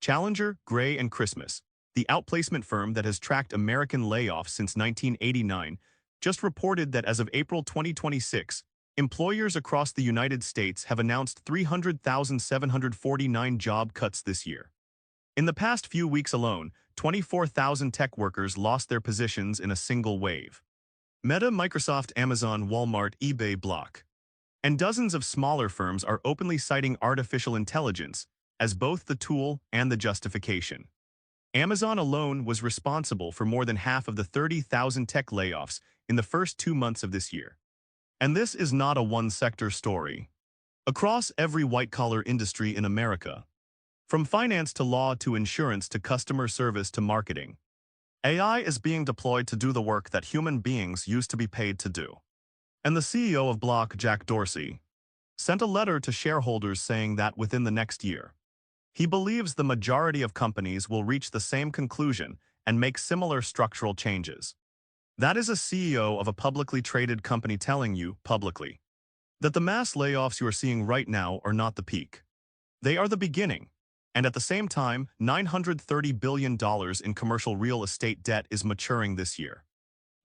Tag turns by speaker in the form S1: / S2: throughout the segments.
S1: Challenger, Gray & Christmas, the outplacement firm that has tracked American layoffs since 1989, just reported that as of April 2026, employers across the United States have announced 300,749 job cuts this year. In the past few weeks alone, 24,000 tech workers lost their positions in a single wave. Meta, Microsoft, Amazon, Walmart, eBay, Block, and dozens of smaller firms are openly citing artificial intelligence as both the tool and the justification. Amazon alone was responsible for more than half of the 30,000 tech layoffs in the first 2 months of this year. And this is not a one-sector story. Across every white-collar industry in America, from finance to law to insurance to customer service to marketing, AI is being deployed to do the work that human beings used to be paid to do. And the CEO of Block, Jack Dorsey, sent a letter to shareholders saying that within the next year, he believes the majority of companies will reach the same conclusion and make similar structural changes. That is a CEO of a publicly traded company telling you, publicly, that the mass layoffs you are seeing right now are not the peak. They are the beginning. And at the same time, $930 billion in commercial real estate debt is maturing this year.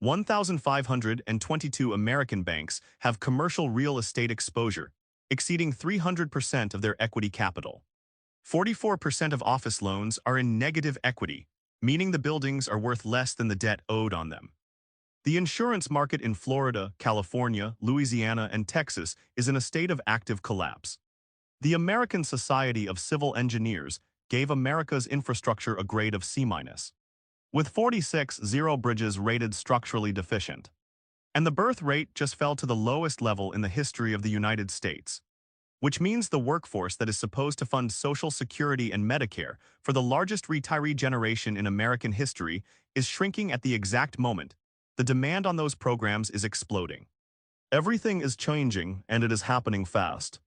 S1: 1,522 American banks have commercial real estate exposure, exceeding 300% of their equity capital. 44% of office loans are in negative equity, meaning the buildings are worth less than the debt owed on them. The insurance market in Florida, California, Louisiana, and Texas is in a state of active collapse. The American Society of Civil Engineers gave America's infrastructure a grade of C-, with 46 bridges rated structurally deficient. And the birth rate just fell to the lowest level in the history of the United States, which means the workforce that is supposed to fund Social Security and Medicare for the largest retiree generation in American history is shrinking at the exact moment the demand on those programs is exploding. Everything is changing, and it is happening fast.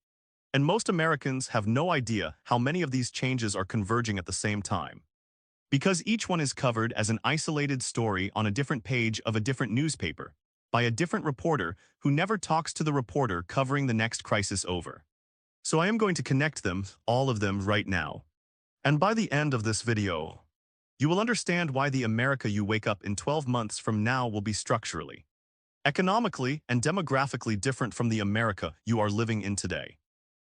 S1: And most Americans have no idea how many of these changes are converging at the same time. Because each one is covered as an isolated story on a different page of a different newspaper, by a different reporter who never talks to the reporter covering the next crisis over. So I am going to connect them, all of them, right now. And by the end of this video, you will understand why the America you wake up in 12 months from now will be structurally, economically, and demographically different from the America you are living in today.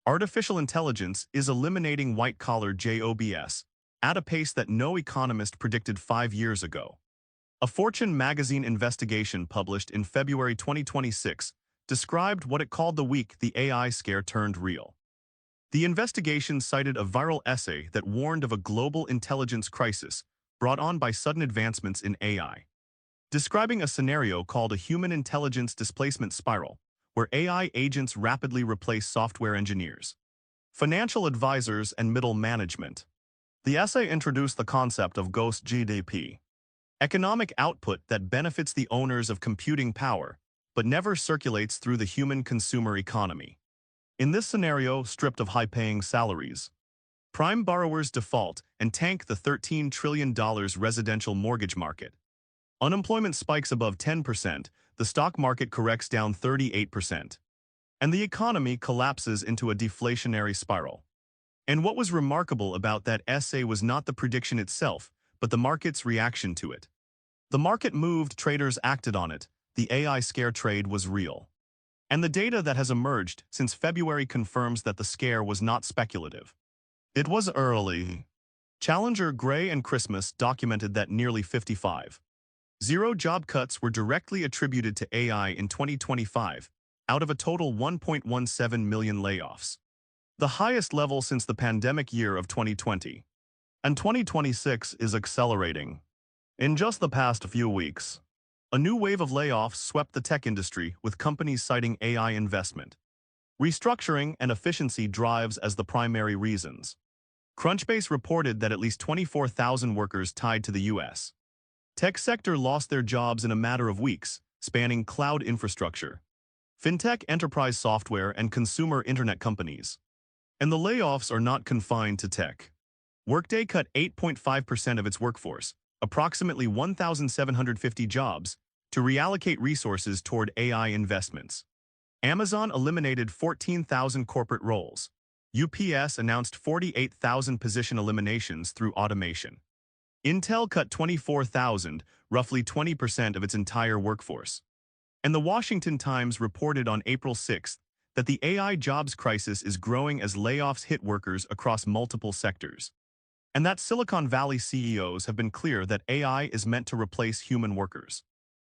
S1: Artificial intelligence is eliminating white-collar jobs at a pace that no economist predicted 5 years ago. A Fortune magazine investigation published in February 2026 described what it called the week the AI scare turned real. The investigation cited a viral essay that warned of a global intelligence crisis brought on by sudden advancements in AI, describing a scenario called a human intelligence displacement spiral, where AI agents rapidly replace software engineers, financial advisors, and middle management. The essay introduced the concept of ghost GDP, economic output that benefits the owners of computing power, but never circulates through the human consumer economy. In this scenario, stripped of high-paying salaries, prime borrowers default and tank the $13 trillion residential mortgage market. Unemployment spikes above 10%, the stock market corrects down 38%, and the economy collapses into a deflationary spiral. And what was remarkable about that essay was not the prediction itself, but the market's reaction to it. The market moved, traders acted on it, the AI scare trade was real. And the data that has emerged since February confirms that the scare was not speculative. It was early. Challenger, Gray & Christmas documented that nearly 55 job cuts were directly attributed to AI in 2025, out of a total 1.17 million layoffs, the highest level since the pandemic year of 2020. And 2026 is accelerating. In just the past few weeks, a new wave of layoffs swept the tech industry, with companies citing AI investment, restructuring, and efficiency drives as the primary reasons. Crunchbase reported that at least 24,000 workers tied to the U.S. tech sector lost their jobs in a matter of weeks, spanning cloud infrastructure, fintech, enterprise software, and consumer internet companies. And the layoffs are not confined to tech. Workday cut 8.5% of its workforce, approximately 1,750 jobs, to reallocate resources toward AI investments. Amazon eliminated 14,000 corporate roles, UPS announced 48,000 position eliminations through automation. Intel cut 24,000, roughly 20% of its entire workforce. And the Washington Times reported on April 6 that the AI jobs crisis is growing as layoffs hit workers across multiple sectors. And that Silicon Valley CEOs have been clear that AI is meant to replace human workers.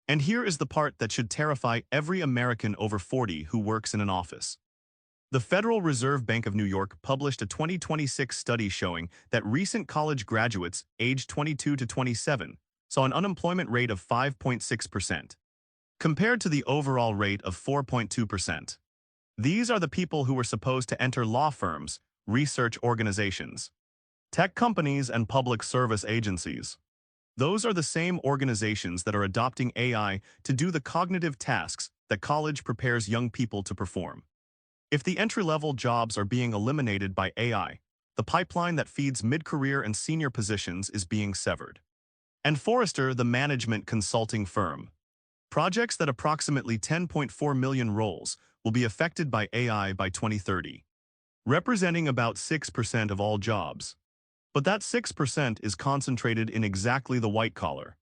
S1: And here is the part that should terrify every American over 40 who works in an office. The Federal Reserve Bank of New York published a 2026 study showing that recent college graduates aged 22 to 27 saw an unemployment rate of 5.6%, compared to the overall rate of 4.2%. These are the people who were supposed to enter law firms, research organizations, tech companies, and public service agencies. Those are the same organizations that are adopting AI to do the cognitive tasks that college prepares young people to perform. If the entry-level jobs are being eliminated by AI, the pipeline that feeds mid-career and senior positions is being severed. And Forrester, the management consulting firm, projects that approximately 10.4 million roles will be affected by AI by 2030, representing about 6% of all jobs. But that 6% is concentrated in exactly the white-collar,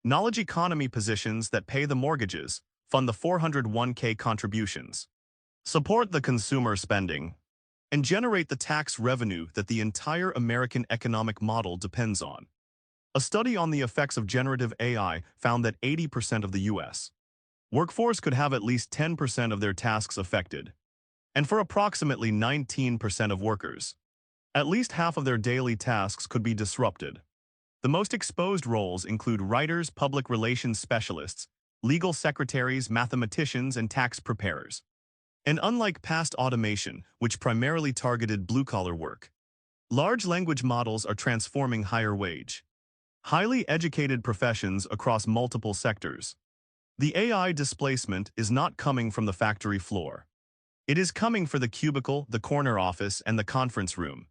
S1: knowledge economy positions that pay the mortgages, fund the 401k contributions, support the consumer spending, and generate the tax revenue that the entire American economic model depends on. A study on the effects of generative AI found that 80% of the U.S. workforce could have at least 10% of their tasks affected. And for approximately 19% of workers, at least half of their daily tasks could be disrupted. The most exposed roles include writers, public relations specialists, legal secretaries, mathematicians, and tax preparers. And unlike past automation, which primarily targeted blue-collar work, large language models are transforming higher-wage, highly educated professions across multiple sectors. The AI displacement is not coming from the factory floor. It is coming for the cubicle, the corner office, and the conference room.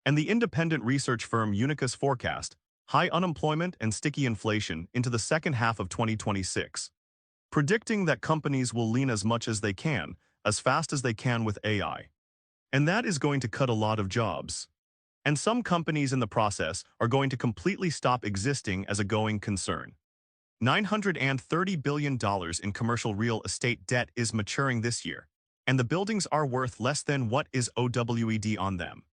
S1: And the independent research firm Unicus forecast high unemployment and sticky inflation into the second half of 2026, predicting that companies will lean as much as they can, as fast as they can with AI. And that is going to cut a lot of jobs. And some companies in the process are going to completely stop existing as a going concern. $930 billion in commercial real estate debt is maturing this year, and the buildings are worth less than what is OWED on them.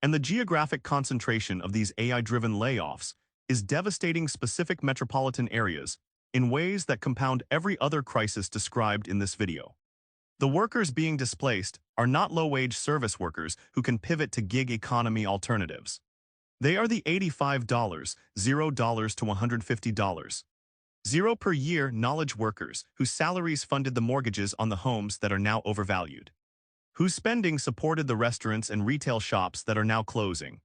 S1: And the geographic concentration of these AI-driven layoffs is devastating specific metropolitan areas in ways that compound every other crisis described in this video. The workers being displaced are not low-wage service workers who can pivot to gig economy alternatives. They are the $85, $0 to $150, zero per year knowledge workers whose salaries funded the mortgages on the homes that are now overvalued, whose spending supported the restaurants and retail shops that are now closing,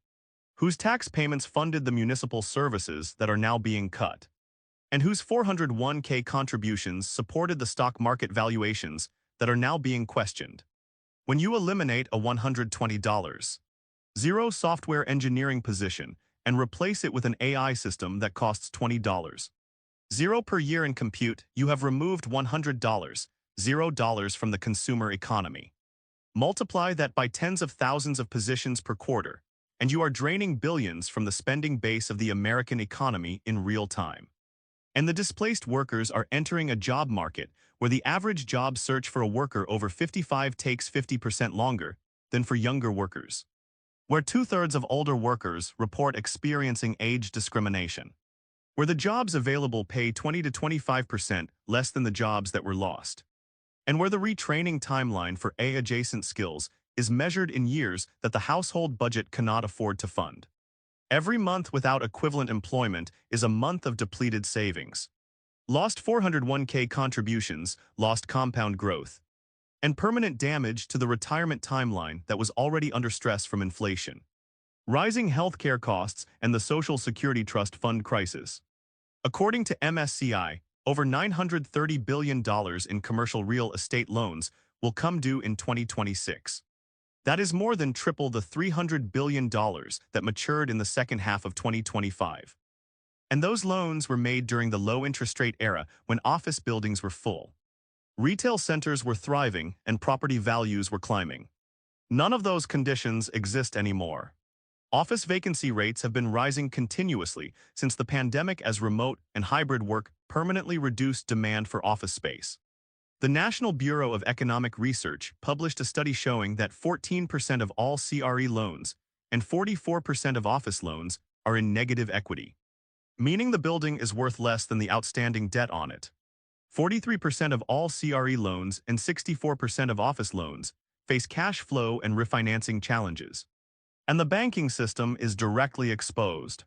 S1: whose tax payments funded the municipal services that are now being cut, and whose 401k contributions supported the stock market valuations that are now being questioned. When you eliminate a $120, zero software engineering position and replace it with an AI system that costs $20, zero per year in compute, you have removed $100, $0 from the consumer economy. Multiply that by tens of thousands of positions per quarter, and you are draining billions from the spending base of the American economy in real time. And the displaced workers are entering a job market where the average job search for a worker over 55 takes 50% longer than for younger workers, where 2/3 of older workers report experiencing age discrimination, where the jobs available pay 20 to 25% less than the jobs that were lost, and where the retraining timeline for AI-adjacent skills is measured in years that the household budget cannot afford to fund. Every month without equivalent employment is a month of depleted savings, lost 401k contributions, lost compound growth, and permanent damage to the retirement timeline that was already under stress from inflation, rising healthcare costs, and the Social Security Trust Fund crisis. According to MSCI, over $930 billion in commercial real estate loans will come due in 2026. That is more than triple the $300 billion that matured in the second half of 2025. And those loans were made during the low-interest rate era when office buildings were full, retail centers were thriving, and property values were climbing. None of those conditions exist anymore. Office vacancy rates have been rising continuously since the pandemic as remote and hybrid work permanently reduced demand for office space. The National Bureau of Economic Research published a study showing that 14% of all CRE loans and 44% of office loans are in negative equity, meaning the building is worth less than the outstanding debt on it. 43% of all CRE loans and 64% of office loans face cash flow and refinancing challenges. And the banking system is directly exposed.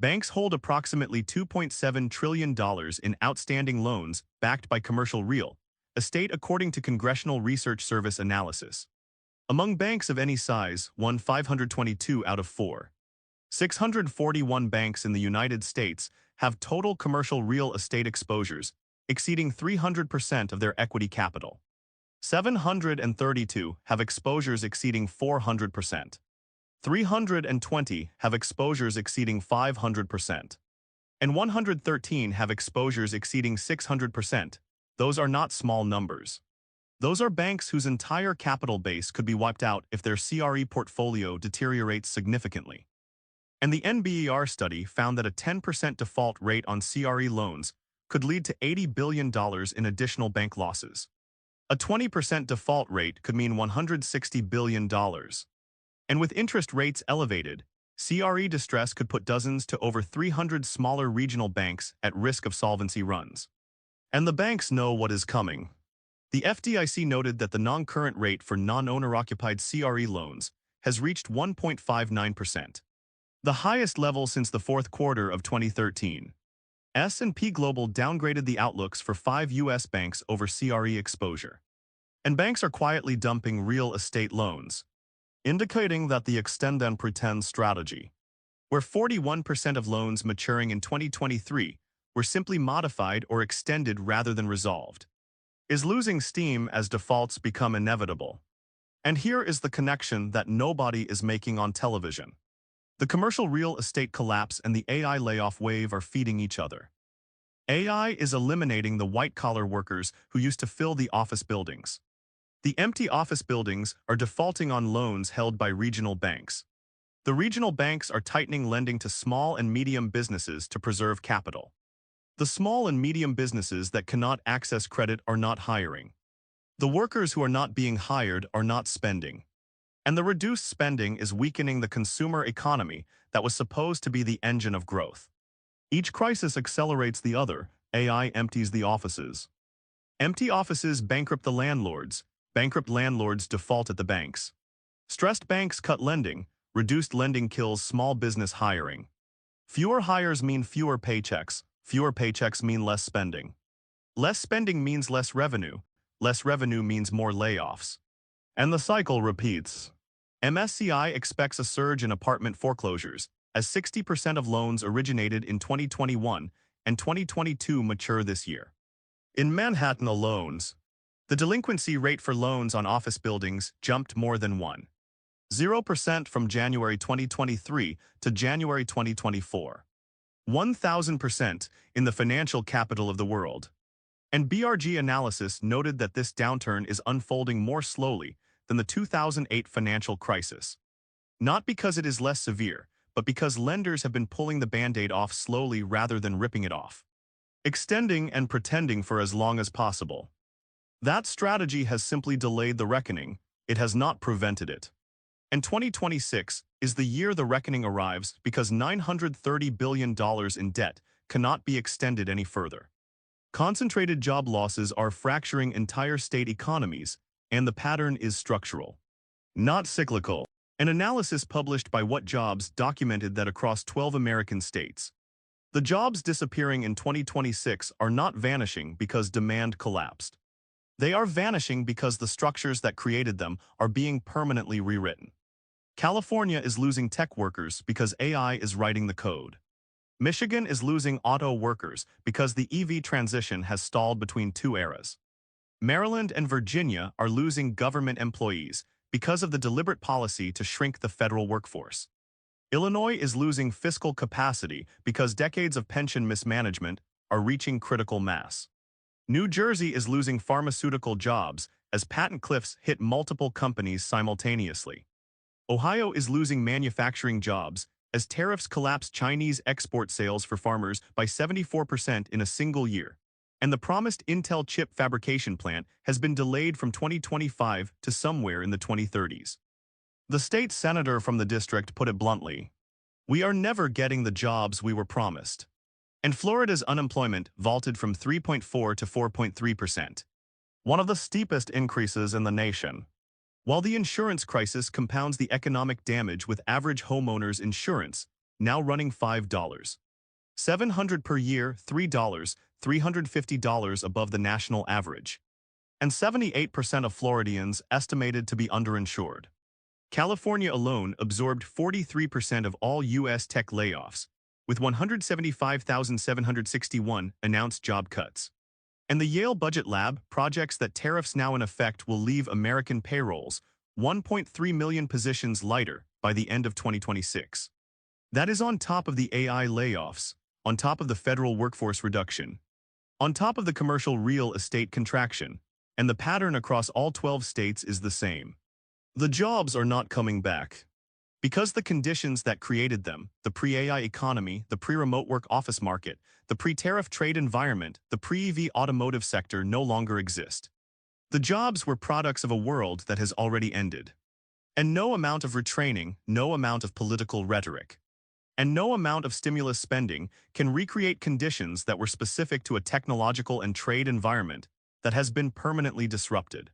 S1: Banks hold approximately $2.7 trillion in outstanding loans backed by commercial real estate according to Congressional Research Service analysis. Among banks of any size, 522 out of 641 banks in the United States have total commercial real estate exposures exceeding 300% of their equity capital. 732 have exposures exceeding 400%. 320 have exposures exceeding 500%. And 113 have exposures exceeding 600%. Those are not small numbers. Those are banks whose entire capital base could be wiped out if their CRE portfolio deteriorates significantly. And the NBER study found that a 10% default rate on CRE loans could lead to $80 billion in additional bank losses. A 20% default rate could mean $160 billion. And with interest rates elevated, CRE distress could put dozens to over 300 smaller regional banks at risk of solvency runs. And the banks know what is coming. The FDIC noted that the non-current rate for non-owner-occupied CRE loans has reached 1.59%, the highest level since the fourth quarter of 2013. S&P Global downgraded the outlooks for 5 U.S. banks over CRE exposure. And banks are quietly dumping real estate loans, indicating that the extend and pretend strategy, where 41% of loans maturing in 2023 were simply modified or extended rather than resolved, is losing steam as defaults become inevitable. And here is the connection that nobody is making on television. The commercial real estate collapse and the AI layoff wave are feeding each other. AI is eliminating the white-collar workers who used to fill the office buildings. The empty office buildings are defaulting on loans held by regional banks. The regional banks are tightening lending to small and medium businesses to preserve capital. The small and medium businesses that cannot access credit are not hiring. The workers who are not being hired are not spending. And the reduced spending is weakening the consumer economy that was supposed to be the engine of growth. Each crisis accelerates the other. AI empties the offices. Empty offices bankrupt the landlords. Bankrupt landlords default at the banks. Stressed banks cut lending. Reduced lending kills small business hiring. Fewer hires mean fewer paychecks. Fewer paychecks mean less spending. Less spending means less revenue. Less revenue means more layoffs. And the cycle repeats. MSCI expects a surge in apartment foreclosures as 60% of loans originated in 2021 and 2022 mature this year. In Manhattan alone, the delinquency rate for loans on office buildings jumped more than 1.0% from January 2023 to January 2024. 1,000% in the financial capital of the world. And BRG analysis noted that this downturn is unfolding more slowly than the 2008 financial crisis. Not because it is less severe, but because lenders have been pulling the Band-Aid off slowly rather than ripping it off, extending and pretending for as long as possible. That strategy has simply delayed the reckoning. It has not prevented it. And 2026 is the year the reckoning arrives because $930 billion in debt cannot be extended any further. Concentrated job losses are fracturing entire state economies, and the pattern is structural, not cyclical. An analysis published by What Jobs documented that across 12 American states, the jobs disappearing in 2026 are not vanishing because demand collapsed. They are vanishing because the structures that created them are being permanently rewritten. California is losing tech workers because AI is writing the code. Michigan is losing auto workers because the EV transition has stalled between two eras. Maryland and Virginia are losing government employees because of the deliberate policy to shrink the federal workforce. Illinois is losing fiscal capacity because decades of pension mismanagement are reaching critical mass. New Jersey is losing pharmaceutical jobs as patent cliffs hit multiple companies simultaneously. Ohio is losing manufacturing jobs as tariffs collapse Chinese export sales for farmers by 74% in a single year, and the promised Intel chip fabrication plant has been delayed from 2025 to somewhere in the 2030s. The state senator from the district put it bluntly, "We are never getting the jobs we were promised." And Florida's unemployment vaulted from 3.4 to 4.3%, one of the steepest increases in the nation. While the insurance crisis compounds the economic damage with average homeowners insurance now running $5. $700 per year, $350 above the national average. And 78% of Floridians estimated to be underinsured. California alone absorbed 43% of all U.S. tech layoffs, with 175,761 announced job cuts. And the Yale Budget Lab projects that tariffs now in effect will leave American payrolls 1.3 million positions lighter by the end of 2026. That is on top of the AI layoffs, on top of the federal workforce reduction, on top of the commercial real estate contraction, and the pattern across all 12 states is the same. The jobs are not coming back. Because the conditions that created them, the pre-AI economy, the pre-remote work office market, the pre-tariff trade environment, the pre-EV automotive sector no longer exist. The jobs were products of a world that has already ended. And no amount of retraining, no amount of political rhetoric, and no amount of stimulus spending can recreate conditions that were specific to a technological and trade environment that has been permanently disrupted.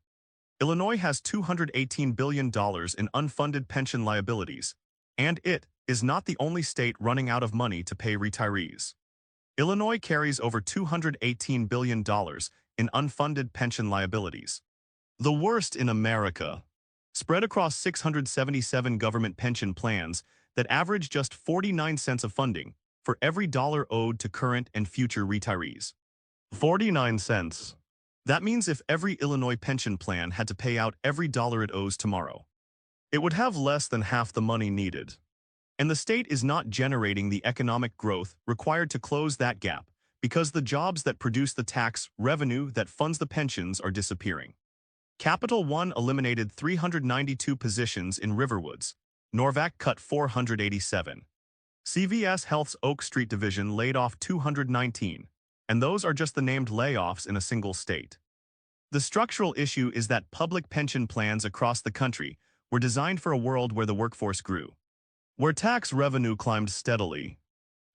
S1: Illinois has $218 billion in unfunded pension liabilities, and it is not the only state running out of money to pay retirees. Illinois carries over $218 billion in unfunded pension liabilities, the worst in America, spread across 677 government pension plans that average just 49 cents of funding for every dollar owed to current and future retirees. 49 cents. That means if every Illinois pension plan had to pay out every dollar it owes tomorrow, it would have less than half the money needed. And the state is not generating the economic growth required to close that gap because the jobs that produce the tax revenue that funds the pensions are disappearing. Capital One eliminated 392 positions in Riverwoods. Norvac cut 487. CVS Health's Oak Street division laid off 219. And those are just the named layoffs in a single state. The structural issue is that public pension plans across the country were designed for a world where the workforce grew, where tax revenue climbed steadily,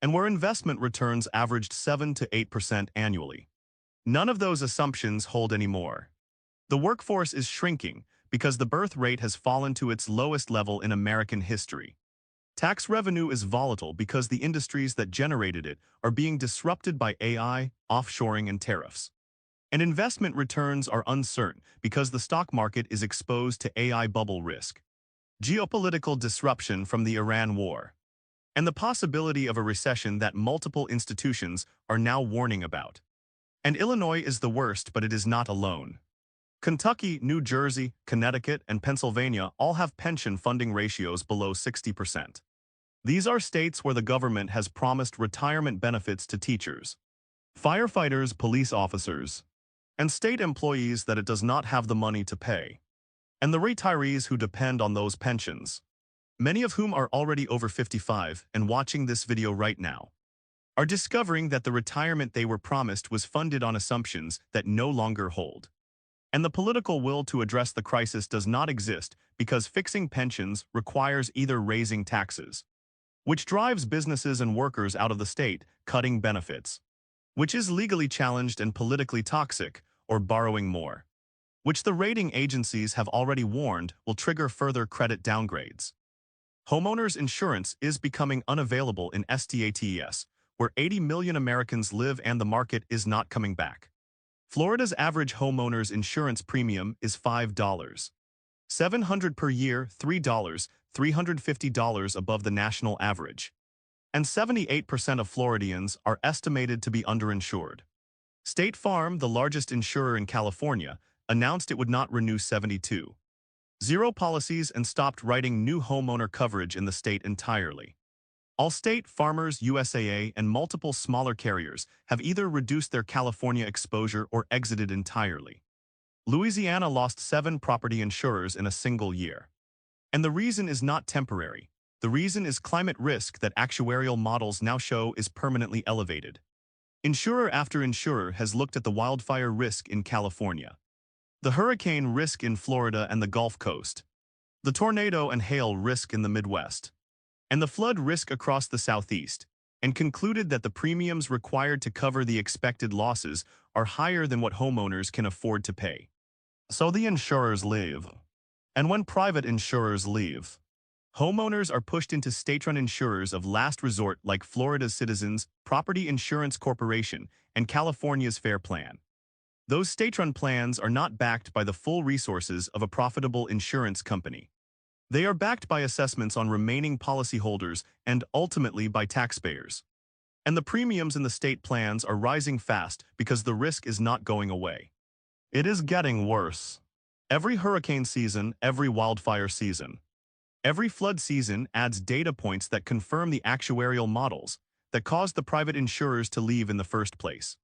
S1: and where investment returns averaged 7 to 8% annually. None of those assumptions hold anymore. The workforce is shrinking because the birth rate has fallen to its lowest level in American history. Tax revenue is volatile because the industries that generated it are being disrupted by AI, offshoring, and tariffs. And investment returns are uncertain because the stock market is exposed to AI bubble risk, geopolitical disruption from the Iran war, and the possibility of a recession that multiple institutions are now warning about. And Illinois is the worst, but it is not alone. Kentucky, New Jersey, Connecticut, and Pennsylvania all have pension funding ratios below 60%. These are states where the government has promised retirement benefits to teachers, firefighters, police officers, and state employees that it does not have the money to pay, and the retirees who depend on those pensions, many of whom are already over 55 and watching this video right now, are discovering that the retirement they were promised was funded on assumptions that no longer hold. And the political will to address the crisis does not exist because fixing pensions requires either raising taxes, which drives businesses and workers out of the state, cutting benefits, which is legally challenged and politically toxic, or borrowing more, which the rating agencies have already warned will trigger further credit downgrades. Homeowners insurance is becoming unavailable in STATES, where 80 million Americans live and the market is not coming back. Florida's average homeowners insurance premium is $5. $700 per year, $350 above the national average. And 78% of Floridians are estimated to be underinsured. State Farm, the largest insurer in California, announced it would not renew 72. Zero policies and stopped writing new homeowner coverage in the state entirely. Allstate, Farmers, USAA, and multiple smaller carriers have either reduced their California exposure or exited entirely. Louisiana lost 7 property insurers in a single year. And the reason is not temporary. The reason is climate risk that actuarial models now show is permanently elevated. Insurer after insurer has looked at the wildfire risk in California, the hurricane risk in Florida and the Gulf Coast, the tornado and hail risk in the Midwest, and the flood risk across the Southeast, and concluded that the premiums required to cover the expected losses are higher than what homeowners can afford to pay. So the insurers leave. And when private insurers leave, homeowners are pushed into state-run insurers of last resort like Florida's Citizens Property Insurance Corporation and California's Fair Plan. Those state-run plans are not backed by the full resources of a profitable insurance company. They are backed by assessments on remaining policyholders and ultimately by taxpayers. And the premiums in the state plans are rising fast because the risk is not going away. It is getting worse. Every hurricane season, every wildfire season, every flood season adds data points that confirm the actuarial models that caused the private insurers to leave in the first place.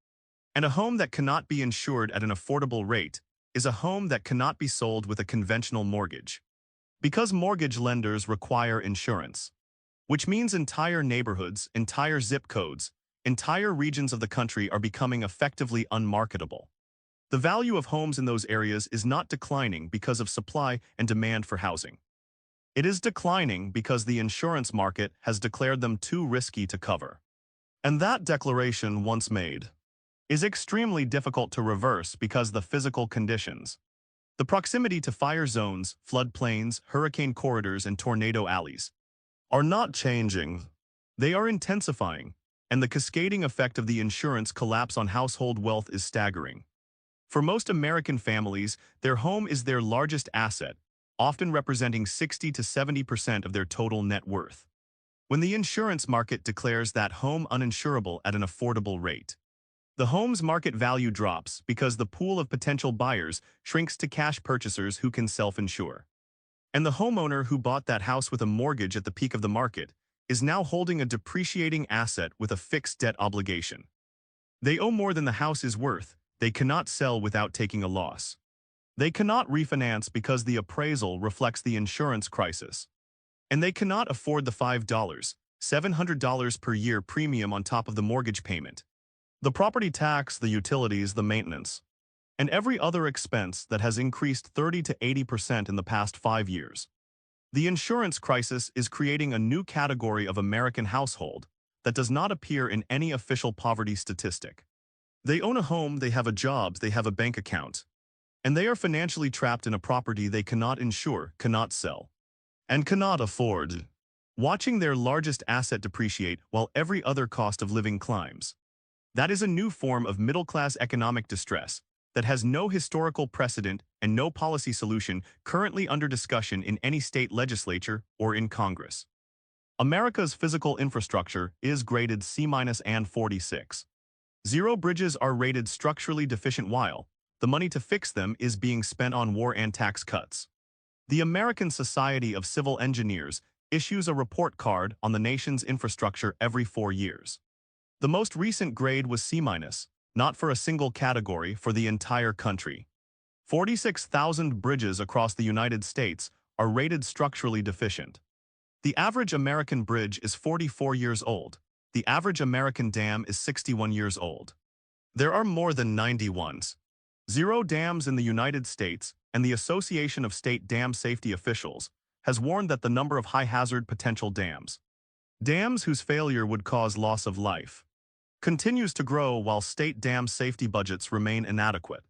S1: And a home that cannot be insured at an affordable rate is a home that cannot be sold with a conventional mortgage. Because mortgage lenders require insurance, which means entire neighborhoods, entire zip codes, entire regions of the country are becoming effectively unmarketable. The value of homes in those areas is not declining because of supply and demand for housing. It is declining because the insurance market has declared them too risky to cover. And that declaration, once made, is extremely difficult to reverse because the physical conditions, the proximity to fire zones, floodplains, hurricane corridors, and tornado alleys, are not changing. They are intensifying, and the cascading effect of the insurance collapse on household wealth is staggering. For most American families, their home is their largest asset, often representing 60 to 70% of their total net worth. When the insurance market declares that home uninsurable at an affordable rate, the home's market value drops because the pool of potential buyers shrinks to cash purchasers who can self-insure. And the homeowner who bought that house with a mortgage at the peak of the market is now holding a depreciating asset with a fixed debt obligation. They owe more than the house is worth. They cannot sell without taking a loss. They cannot refinance because the appraisal reflects the insurance crisis. And they cannot afford the $5, $700 per year premium on top of the mortgage payment, the property tax, the utilities, the maintenance, and every other expense that has increased 30 to 80% in the past 5 years. The insurance crisis is creating a new category of American household that does not appear in any official poverty statistic. They own a home, they have a job, they have a bank account, and they are financially trapped in a property they cannot insure, cannot sell, and cannot afford, watching their largest asset depreciate while every other cost of living climbs. That is a new form of middle-class economic distress that has no historical precedent and no policy solution currently under discussion in any state legislature or in Congress. America's physical infrastructure is graded C- and 46. 0 bridges are rated structurally deficient while the money to fix them is being spent on war and tax cuts. The American Society of Civil Engineers issues a report card on the nation's infrastructure every 4 years. The most recent grade was C-, not for a single category, for the entire country. 46,000 bridges across the United States are rated structurally deficient. The average American bridge is 44 years old. The average American dam is 61 years old. There are more than 0 dams in the United States, and the Association of State Dam Safety Officials has warned that the number of high-hazard potential dams whose failure would cause loss of life, continues to grow while state dam safety budgets remain inadequate.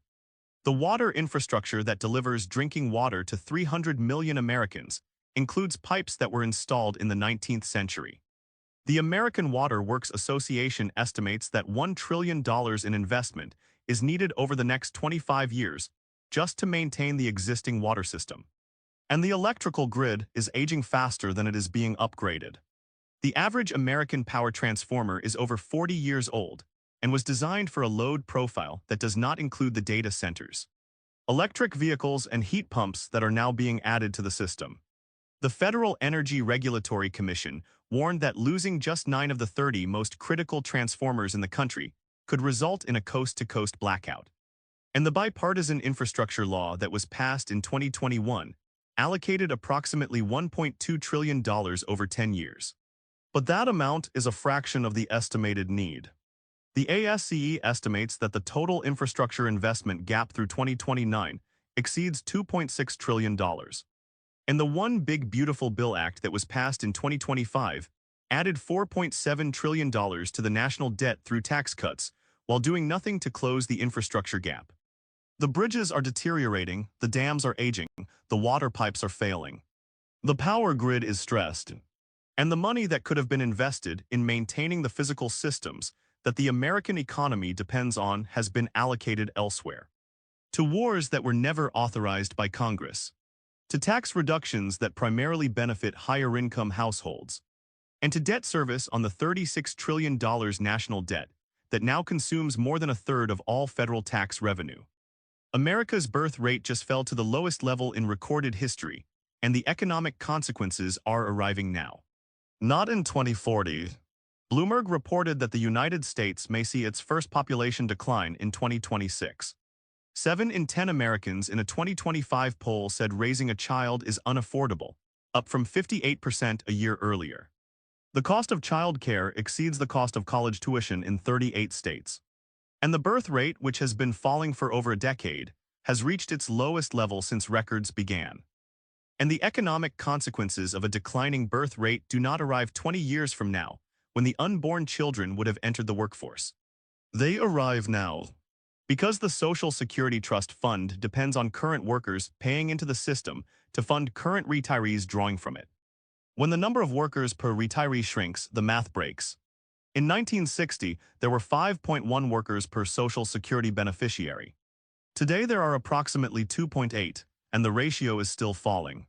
S1: The water infrastructure that delivers drinking water to 300 million Americans includes pipes that were installed in the 19th century. The American Water Works Association estimates that $1 trillion in investment is needed over the next 25 years just to maintain the existing water system. And the electrical grid is aging faster than it is being upgraded. The average American power transformer is over 40 years old and was designed for a load profile that does not include the data centers, electric vehicles, and heat pumps that are now being added to the system. The Federal Energy Regulatory Commission warned that losing just 9 of the 30 most critical transformers in the country could result in a coast-to-coast blackout. And the bipartisan infrastructure law that was passed in 2021 allocated approximately $1.2 trillion over 10 years. But that amount is a fraction of the estimated need. The ASCE estimates that the total infrastructure investment gap through 2029 exceeds $2.6 trillion. And the One Big Beautiful Bill Act that was passed in 2025 added $4.7 trillion to the national debt through tax cuts, while doing nothing to close the infrastructure gap. The bridges are deteriorating, the dams are aging, the water pipes are failing. The power grid is stressed. And the money that could have been invested in maintaining the physical systems that the American economy depends on has been allocated elsewhere. To wars that were never authorized by Congress. To tax reductions that primarily benefit higher-income households. And to debt service on the $36 trillion national debt that now consumes more than a third of all federal tax revenue. America's birth rate just fell to the lowest level in recorded history, and the economic consequences are arriving now. Not in 2040. Bloomberg reported that the United States may see its first population decline in 2026. 7 in 10 Americans in a 2025 poll said raising a child is unaffordable, up from 58% a year earlier. The cost of childcare exceeds the cost of college tuition in 38 states. And the birth rate, which has been falling for over a decade, has reached its lowest level since records began. And the economic consequences of a declining birth rate do not arrive 20 years from now, when the unborn children would have entered the workforce. They arrive now. Because the Social Security Trust Fund depends on current workers paying into the system to fund current retirees drawing from it. When the number of workers per retiree shrinks, the math breaks. In 1960, there were 5.1 workers per Social Security beneficiary. Today there are approximately 2.8, and the ratio is still falling.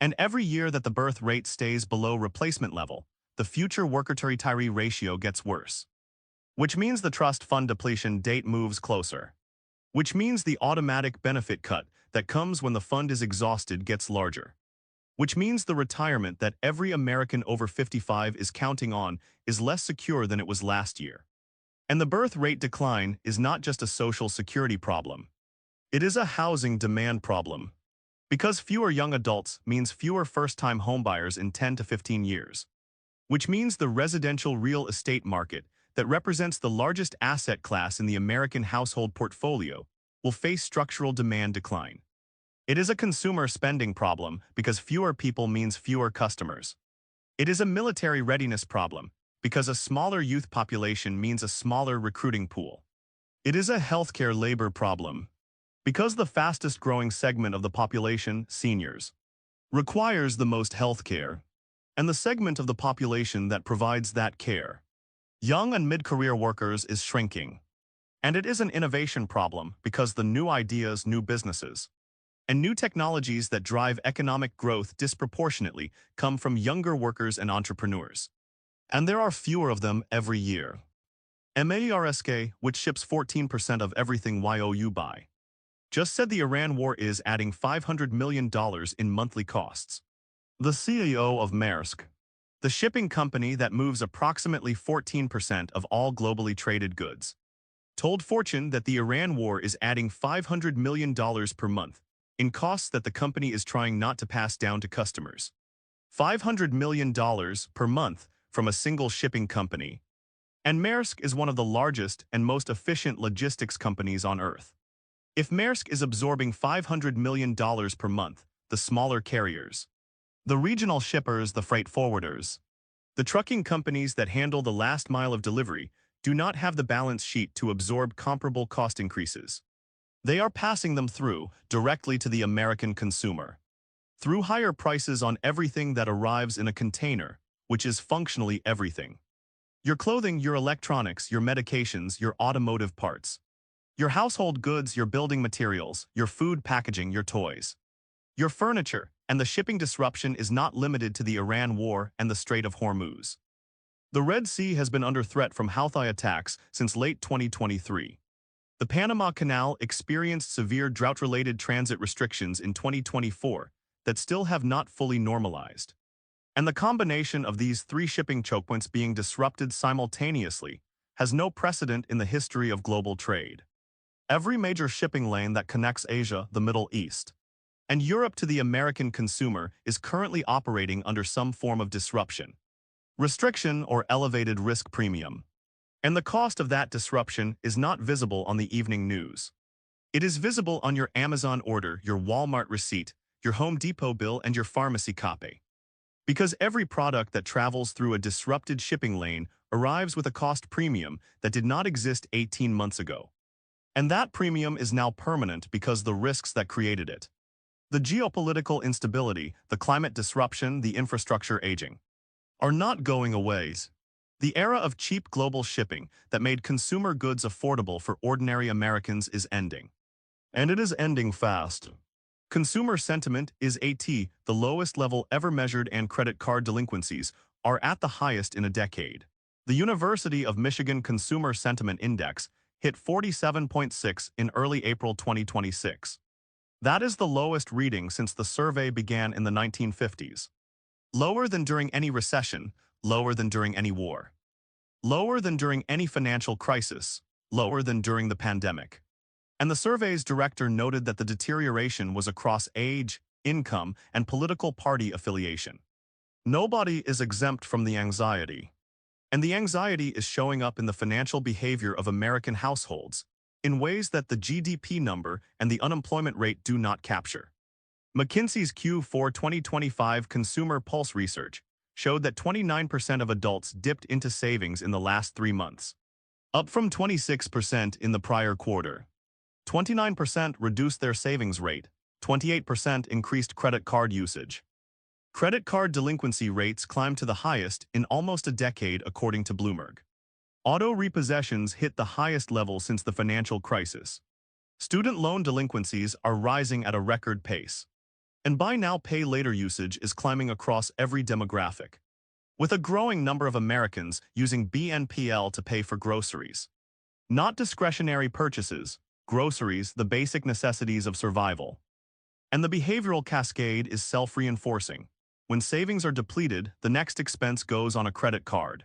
S1: And every year that the birth rate stays below replacement level, the future worker-to-retiree ratio gets worse. Which means the trust fund depletion date moves closer. Which means the automatic benefit cut that comes when the fund is exhausted gets larger. Which means the retirement that every American over 55 is counting on is less secure than it was last year. And the birth rate decline is not just a Social Security problem. It is a housing demand problem. Because fewer young adults means fewer first-time homebuyers in 10 to 15 years. Which means the residential real estate market that represents the largest asset class in the American household portfolio will face structural demand decline. It is a consumer spending problem because fewer people means fewer customers. It is a military readiness problem because a smaller youth population means a smaller recruiting pool. It is a healthcare labor problem because the fastest growing segment of the population, seniors, requires the most healthcare, and the segment of the population that provides that care, young and mid-career workers, is shrinking. And it is an innovation problem because the new ideas, new businesses, and new technologies that drive economic growth disproportionately come from younger workers and entrepreneurs. And there are fewer of them every year. Maersk, which ships 14% of everything you buy, just said the Iran war is adding $500 million in monthly costs. The CEO of Maersk, the shipping company that moves approximately 14% of all globally traded goods, told Fortune that the Iran war is adding $500 million per month in costs that the company is trying not to pass down to customers. $500 million per month from a single shipping company. And Maersk is one of the largest and most efficient logistics companies on Earth. If Maersk is absorbing $500 million per month, the smaller carriers, the regional shippers, the freight forwarders, the trucking companies that handle the last mile of delivery do not have the balance sheet to absorb comparable cost increases. They are passing them through directly to the American consumer. Through higher prices on everything that arrives in a container, which is functionally everything. Your clothing, your electronics, your medications, your automotive parts. Your household goods, your building materials, your food packaging, your toys. Your furniture, and the shipping disruption is not limited to the Iran war and the Strait of Hormuz. The Red Sea has been under threat from Houthi attacks since late 2023. The Panama Canal experienced severe drought-related transit restrictions in 2024 that still have not fully normalized. And the combination of these 3 shipping choke points being disrupted simultaneously has no precedent in the history of global trade. every major shipping lane that connects Asia, the Middle East, and Europe to the American consumer is currently operating under some form of disruption, restriction, or elevated risk premium. And the cost of that disruption is not visible on the evening news. It is visible on your Amazon order, your Walmart receipt, your Home Depot bill, and your pharmacy copay. Because every product that travels through a disrupted shipping lane arrives with a cost premium that did not exist 18 months ago. And that premium is now permanent because the risks that created it. The geopolitical instability, the climate disruption, the infrastructure aging, are not going away. The era of cheap global shipping that made consumer goods affordable for ordinary Americans is ending. And it is ending fast. Consumer sentiment is at the lowest level ever measured, and credit card delinquencies are at the highest in a decade. The University of Michigan Consumer Sentiment Index hit 47.6 in early April 2026. That is the lowest reading since the survey began in the 1950s. Lower than during any recession, lower than during any war. Lower than during any financial crisis, lower than during the pandemic. And the survey's director noted that the deterioration was across age, income, and political party affiliation. Nobody is exempt from the anxiety. And the anxiety is showing up in the financial behavior of American households in ways that the GDP number and the unemployment rate do not capture. McKinsey's Q4 2025 Consumer Pulse research showed that 29% of adults dipped into savings in the last 3 months, up from 26% in the prior quarter. 29% reduced their savings rate, 28% increased credit card usage. Credit card delinquency rates climbed to the highest in almost a decade, according to Bloomberg. Auto repossessions hit the highest level since the financial crisis. Student loan delinquencies are rising at a record pace. And buy now, pay later usage is climbing across every demographic, with a growing number of Americans using BNPL to pay for groceries. Not discretionary purchases, groceries, the basic necessities of survival. And the behavioral cascade is self-reinforcing. When savings are depleted, the next expense goes on a credit card.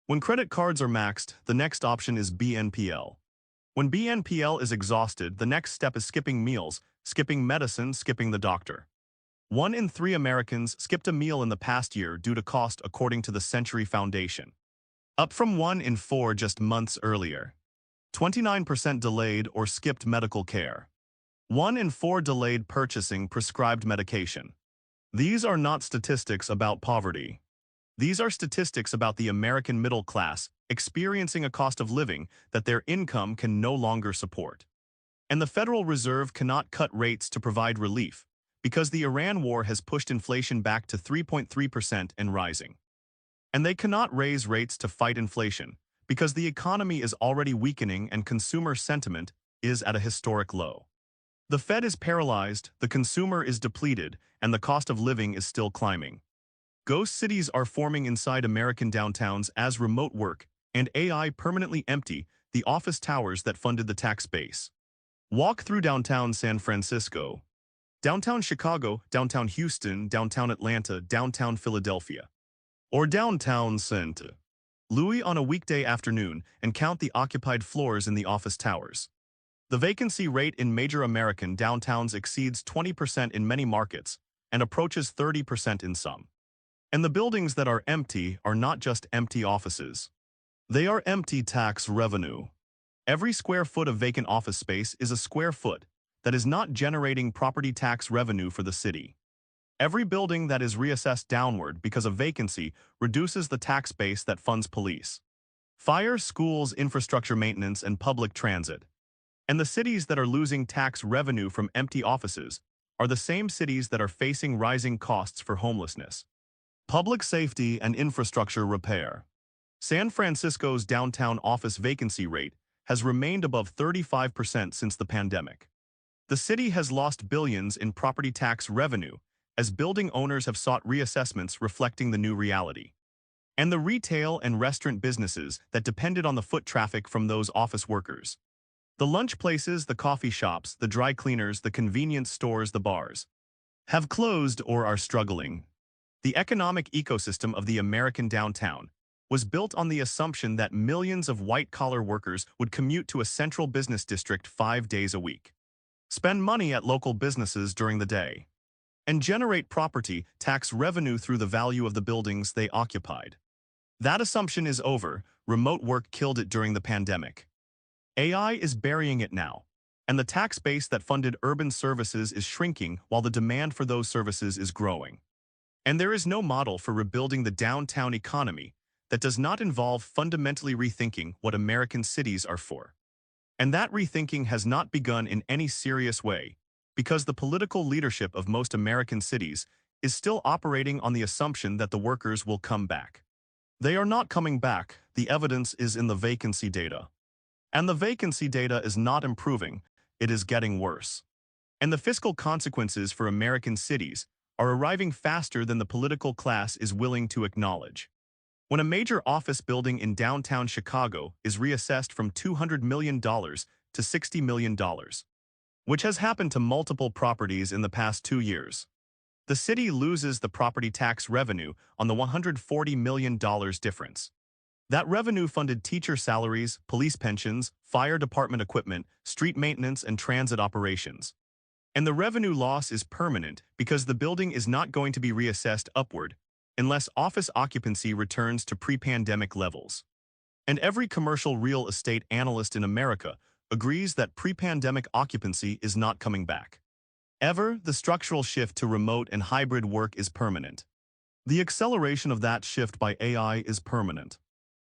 S1: When credit cards are maxed, the next option is BNPL. When BNPL is exhausted, the next step is skipping meals, skipping medicine, skipping the doctor. 1 in 3 Americans skipped a meal in the past year due to cost, according to the Century Foundation, up from 1 in 4 just months earlier. 29% delayed or skipped medical care. 1 in 4 delayed purchasing prescribed medication. These are not statistics about poverty. These are statistics about the American middle class experiencing a cost of living that their income can no longer support. And the Federal Reserve cannot cut rates to provide relief, because the Iran war has pushed inflation back to 3.3% and rising. And they cannot raise rates to fight inflation, because the economy is already weakening and consumer sentiment is at a historic low. The Fed is paralyzed, the consumer is depleted, and the cost of living is still climbing. Ghost cities are forming inside American downtowns as remote work and AI permanently empty the office towers that funded the tax base. Walk through downtown San Francisco, downtown Chicago, downtown Houston, downtown Atlanta, downtown Philadelphia, or downtown St. Louis on a weekday afternoon and count the occupied floors in the office towers. The vacancy rate in major American downtowns exceeds 20% in many markets and approaches 30% in some. And the buildings that are empty are not just empty offices. They are empty tax revenue. Every square foot of vacant office space is a square foot that is not generating property tax revenue for the city. Every building that is reassessed downward because of vacancy reduces the tax base that funds police, fire, schools, infrastructure maintenance, and public transit. And the cities that are losing tax revenue from empty offices are the same cities that are facing rising costs for homelessness, public safety, and infrastructure repair. San Francisco's downtown office vacancy rate has remained above 35% since the pandemic. The city has lost billions in property tax revenue as building owners have sought reassessments reflecting the new reality. And the retail and restaurant businesses that depended on the foot traffic from those office workers, the lunch places, the coffee shops, the dry cleaners, the convenience stores, the bars, have closed or are struggling. The economic ecosystem of the American downtown, was built on the assumption that millions of white-collar workers would commute to a central business district 5 days a week, spend money at local businesses during the day, and generate property tax revenue through the value of the buildings they occupied. That assumption is over. Remote work killed it during the pandemic. AI is burying it now, and the tax base that funded urban services is shrinking while the demand for those services is growing. And there is no model for rebuilding the downtown economy that does not involve fundamentally rethinking what American cities are for. And that rethinking has not begun in any serious way, because the political leadership of most American cities is still operating on the assumption that the workers will come back. They are not coming back. The evidence is in the vacancy data. And the vacancy data is not improving, it is getting worse. And the fiscal consequences for American cities are arriving faster than the political class is willing to acknowledge. When a major office building in downtown Chicago is reassessed from $200 million to $60 million, which has happened to multiple properties in the past 2 years, the city loses the property tax revenue on the $140 million difference. That revenue funded teacher salaries, police pensions, fire department equipment, street maintenance, and transit operations. And the revenue loss is permanent because the building is not going to be reassessed upward unless office occupancy returns to pre-pandemic levels. And every commercial real estate analyst in America agrees that pre-pandemic occupancy is not coming back. The structural shift to remote and hybrid work is permanent. The acceleration of that shift by AI is permanent.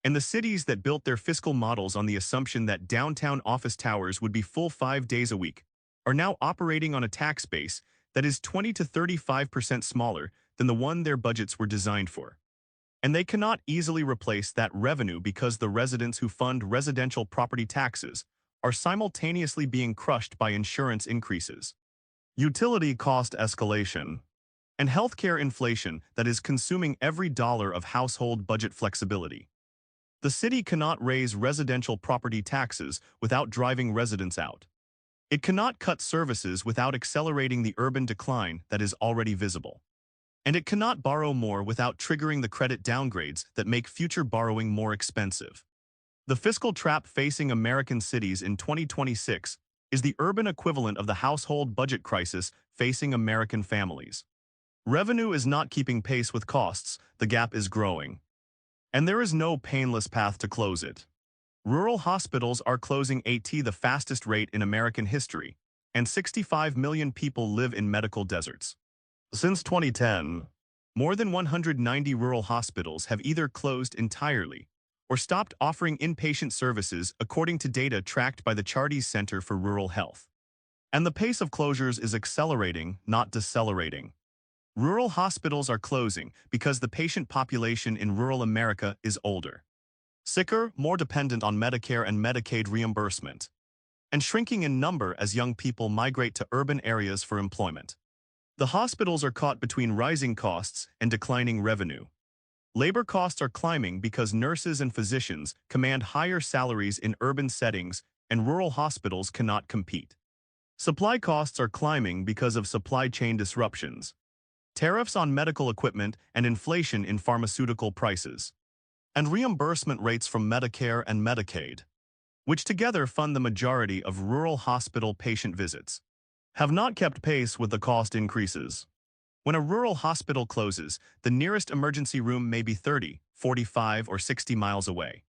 S1: And the cities that built their fiscal models on the assumption that downtown office towers would be full 5 days a week are now operating on a tax base that is 20 to 35% smaller than the one their budgets were designed for. And they cannot easily replace that revenue because the residents who fund residential property taxes are simultaneously being crushed by insurance increases, utility cost escalation, and healthcare inflation that is consuming every dollar of household budget flexibility. The city cannot raise residential property taxes without driving residents out. It cannot cut services without accelerating the urban decline that is already visible. And it cannot borrow more without triggering the credit downgrades that make future borrowing more expensive. The fiscal trap facing American cities in 2026 is the urban equivalent of the household budget crisis facing American families. Revenue is not keeping pace with costs, the gap is growing. And there is no painless path to close it. Rural hospitals are closing at the fastest rate in American history, and 65 million people live in medical deserts. Since 2010, more than 190 rural hospitals have either closed entirely or stopped offering inpatient services according to data tracked by the Chartis Center for Rural Health. And the pace of closures is accelerating, not decelerating. Rural hospitals are closing because the patient population in rural America is older, sicker, more dependent on Medicare and Medicaid reimbursement, and shrinking in number as young people migrate to urban areas for employment. The hospitals are caught between rising costs and declining revenue. Labor costs are climbing because nurses and physicians command higher salaries in urban settings and rural hospitals cannot compete. Supply costs are climbing because of supply chain disruptions, tariffs on medical equipment, and inflation in pharmaceutical prices. And reimbursement rates from Medicare and Medicaid, which together fund the majority of rural hospital patient visits, have not kept pace with the cost increases. When a rural hospital closes, the nearest emergency room may be 30, 45, or 60 miles away.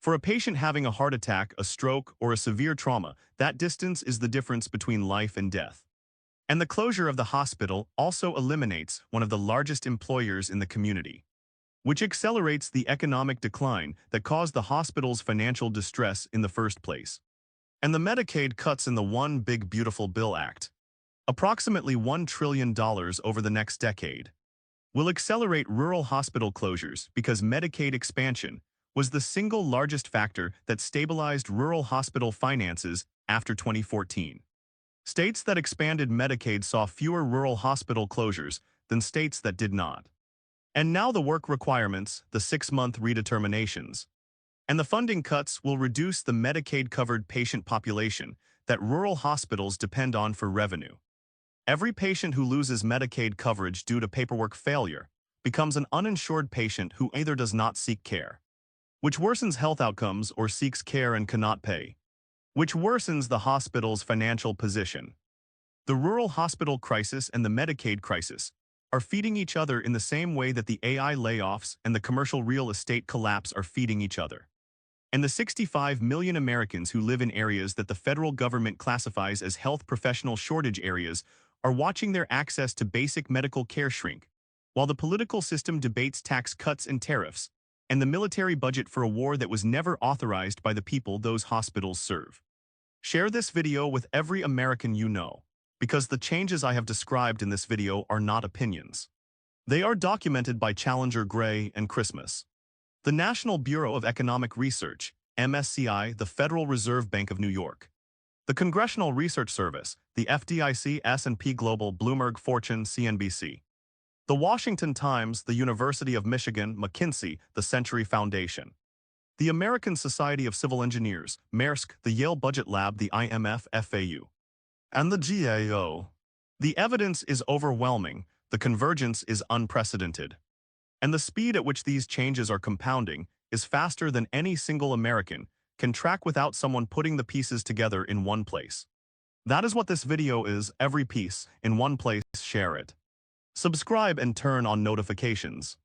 S1: For a patient having a heart attack, a stroke, or a severe trauma, that distance is the difference between life and death. And the closure of the hospital also eliminates one of the largest employers in the community, which accelerates the economic decline that caused the hospital's financial distress in the first place. And the Medicaid cuts in the One Big Beautiful Bill Act, approximately $1 trillion over the next decade, will accelerate rural hospital closures because Medicaid expansion was the single largest factor that stabilized rural hospital finances after 2014. States that expanded Medicaid saw fewer rural hospital closures than states that did not. And now the work requirements, the 6-month redeterminations, and the funding cuts will reduce the Medicaid-covered patient population that rural hospitals depend on for revenue. Every patient who loses Medicaid coverage due to paperwork failure becomes an uninsured patient who either does not seek care which worsens health outcomes or seeks care and cannot pay, which worsens the hospital's financial position. The rural hospital crisis and the Medicaid crisis are feeding each other in the same way that the AI layoffs and the commercial real estate collapse are feeding each other. And the 65 million Americans who live in areas that the federal government classifies as health professional shortage areas are watching their access to basic medical care shrink, while the political system debates tax cuts and tariffs, and the military budget for a war that was never authorized by the people those hospitals serve. Share this video with every American you know, because the changes I have described in this video are not opinions. They are documented by Challenger Gray and Christmas. The National Bureau of Economic Research, MSCI, the Federal Reserve Bank of New York. The Congressional Research Service, the FDIC, S&P Global, Bloomberg, Fortune, CNBC. The Washington Times, the University of Michigan, McKinsey, the Century Foundation. The American Society of Civil Engineers, Maersk, the Yale Budget Lab, the IMF, FAU. And the GAO. The evidence is overwhelming, the convergence is unprecedented. And the speed at which these changes are compounding is faster than any single American can track without someone putting the pieces together in one place. That is what this video is, every piece, in one place, share it. Subscribe and turn on notifications.